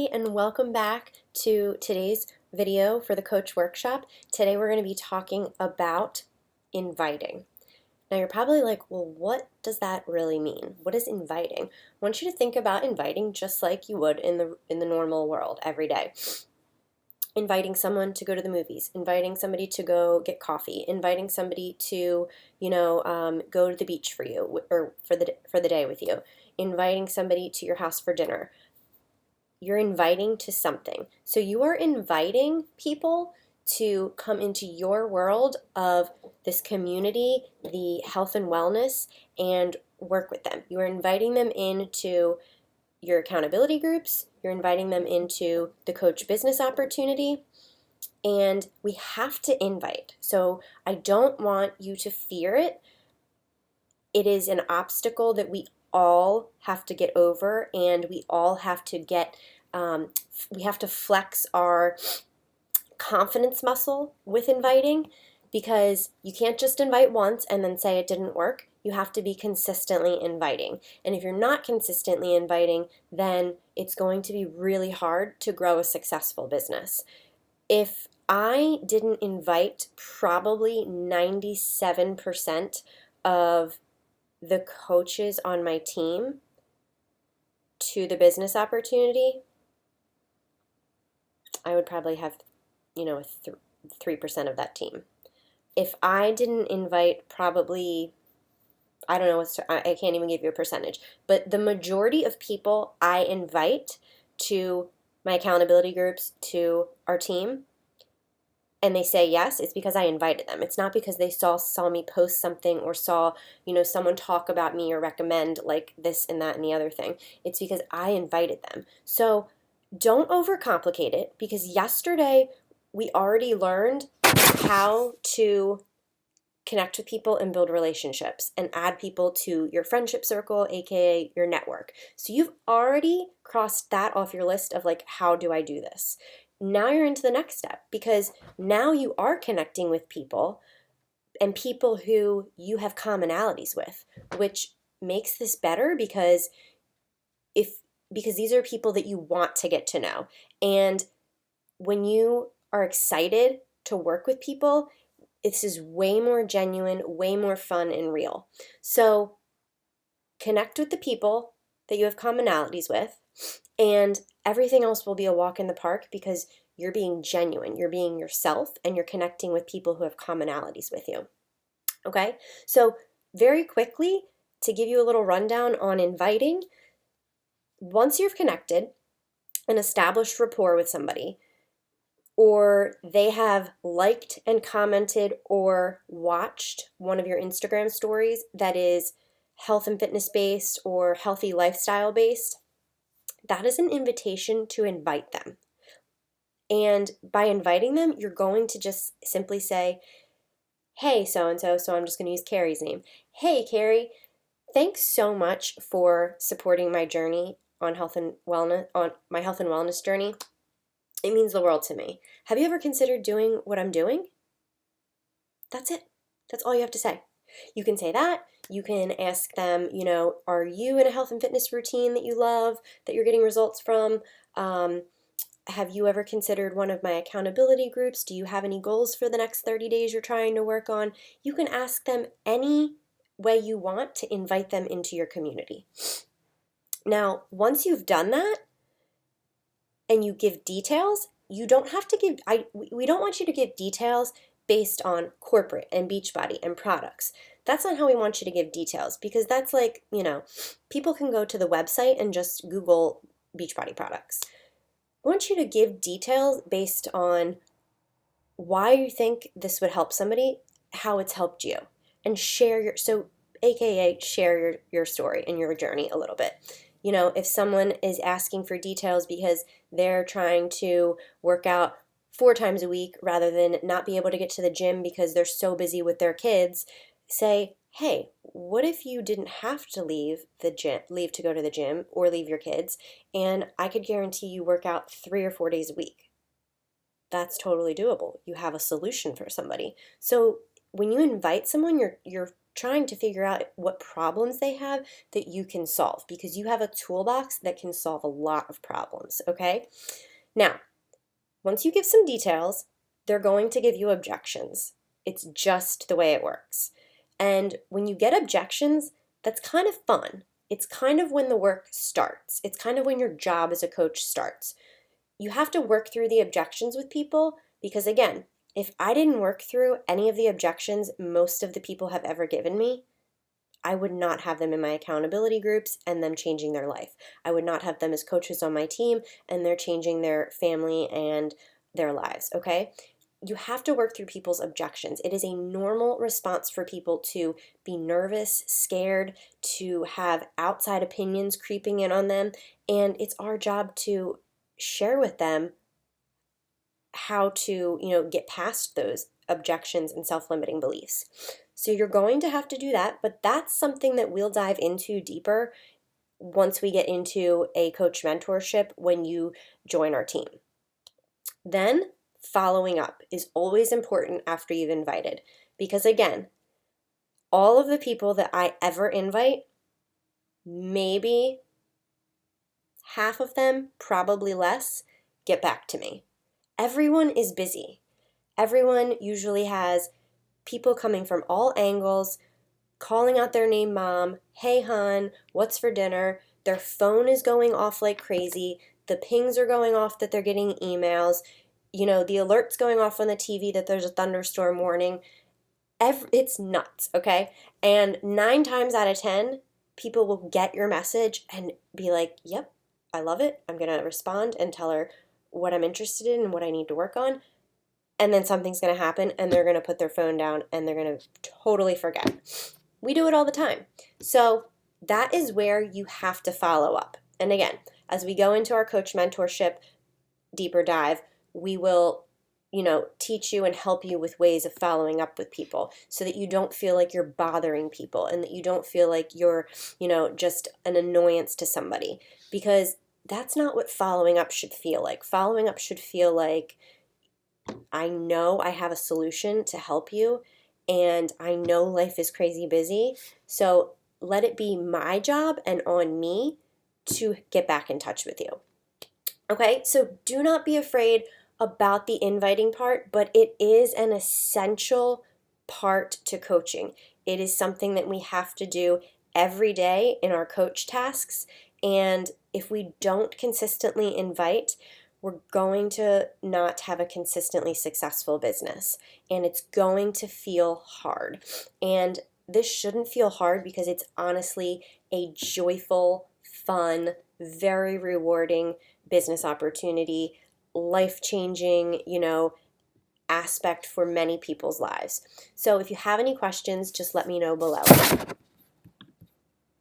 Hi, and welcome back to today's video for the Coach Workshop. Today we're going to be talking about inviting. Now you're probably like, well, what does that really mean? What is inviting? I want you to think about inviting just like you would in the normal world every day. Inviting someone to go to the movies, inviting somebody to go get coffee, inviting somebody to, go to the beach for you or for the day with you, inviting somebody to your house for dinner. You're inviting to something. So you are inviting people to come into your world of this community, the health and wellness, and work with them. You are inviting them into your accountability groups. You're inviting them into the coach business opportunity. And we have to invite. So I don't want you to fear it. It is an obstacle that we all have to get over, and we all have to we have to flex our confidence muscle with inviting, because you can't just invite once and then say it didn't work. You have to be consistently inviting. And if you're not consistently inviting, then it's going to be really hard to grow a successful business. If I didn't invite probably 97% of the coaches on my team to the business opportunity, I would probably have, 3% of that team. If I didn't invite probably, I don't know, I can't even give you a percentage, but the majority of people I invite to my accountability groups, to our team, and they say yes, it's because I invited them. It's not because they saw me post something or saw, someone talk about me or recommend like this and that and the other thing. It's because I invited them. So don't overcomplicate it, because yesterday we already learned how to connect with people and build relationships and add people to your friendship circle, aka your network. So you've already crossed that off your list of like, how do I do this? Now you're into the next step, because now you are connecting with people, and people who you have commonalities with, which makes this better, because these are people that you want to get to know. And when you are excited to work with people, this is way more genuine, way more fun and real. So connect with the people that you have commonalities with, and everything else will be a walk in the park, because you're being genuine, you're being yourself, and you're connecting with people who have commonalities with you. Okay? So very quickly, to give you a little rundown on inviting, once you've connected and established rapport with somebody, or they have liked and commented or watched one of your Instagram stories that is health and fitness based or healthy lifestyle based, that is an invitation to invite them. And by inviting them, you're going to just simply say, hey, so-and-so, so I'm just going to use Carrie's name. Hey, Carrie, thanks so much for supporting my journey on my health and wellness journey. It means the world to me. Have you ever considered doing what I'm doing? That's it. That's all you have to say. You can say that. You can ask them, are you in a health and fitness routine that you love, that you're getting results from? Have you ever considered one of my accountability groups? Do you have any goals for the next 30 days you're trying to work on? You can ask them any way you want to invite them into your community. Now, once you've done that, and you give details, you don't have to give, we don't want you to give details based on corporate and Beachbody and products. That's not how we want you to give details, because that's like, people can go to the website and just Google Beachbody products. I want you to give details based on why you think this would help somebody, how it's helped you, and share AKA share your story and your journey a little bit. If someone is asking for details because they're trying to work out 4 times a week rather than not be able to get to the gym because they're so busy with their kids, say, hey, what if you didn't have to leave to go to the gym or leave your kids, and I could guarantee you work out 3 or 4 days a week? That's totally doable. You have a solution for somebody. So when you invite someone, you're trying to figure out what problems they have that you can solve, because you have a toolbox that can solve a lot of problems, okay? Now, once you give some details, they're going to give you objections. It's just the way it works. And when you get objections, that's kind of fun. It's kind of when the work starts. It's kind of when your job as a coach starts. You have to work through the objections with people because, again, if I didn't work through any of the objections most of the people have ever given me, I would not have them in my accountability groups and them changing their life. I would not have them as coaches on my team and they're changing their family and their lives, okay? You have to work through people's objections. It is a normal response for people to be nervous, scared, to have outside opinions creeping in on them, and it's our job to share with them how to, get past those objections and self-limiting beliefs. So you're going to have to do that, but that's something that we'll dive into deeper once we get into a coach mentorship when you join our team. Then following up is always important after you've invited, because again, all of the people that I ever invite, maybe half of them, probably less, get back to me. Everyone is busy. Everyone usually has people coming from all angles, calling out their name mom, hey hon, what's for dinner? Their phone is going off like crazy. The pings are going off that they're getting emails. The alert's going off on the TV that there's a thunderstorm warning. It's nuts, okay? And 9 times out of 10, people will get your message and be like, yep, I love it. I'm going to respond and tell her what I'm interested in and what I need to work on. And then something's going to happen and they're going to put their phone down and they're going to totally forget. We do it all the time. So that is where you have to follow up. And again, as we go into our coach mentorship deeper dive, we will, teach you and help you with ways of following up with people so that you don't feel like you're bothering people and that you don't feel like you're, just an annoyance to somebody, because that's not what following up should feel like. Following up should feel like, I know I have a solution to help you, and I know life is crazy busy, so let it be my job and on me to get back in touch with you. Okay, so do not be afraid about the inviting part, but it is an essential part to coaching. It is something that we have to do every day in our coach tasks, and if we don't consistently invite, we're going to not have a consistently successful business, and it's going to feel hard. And this shouldn't feel hard because it's honestly a joyful, fun, very rewarding business opportunity, life-changing, aspect for many people's lives. So if you have any questions, just let me know below.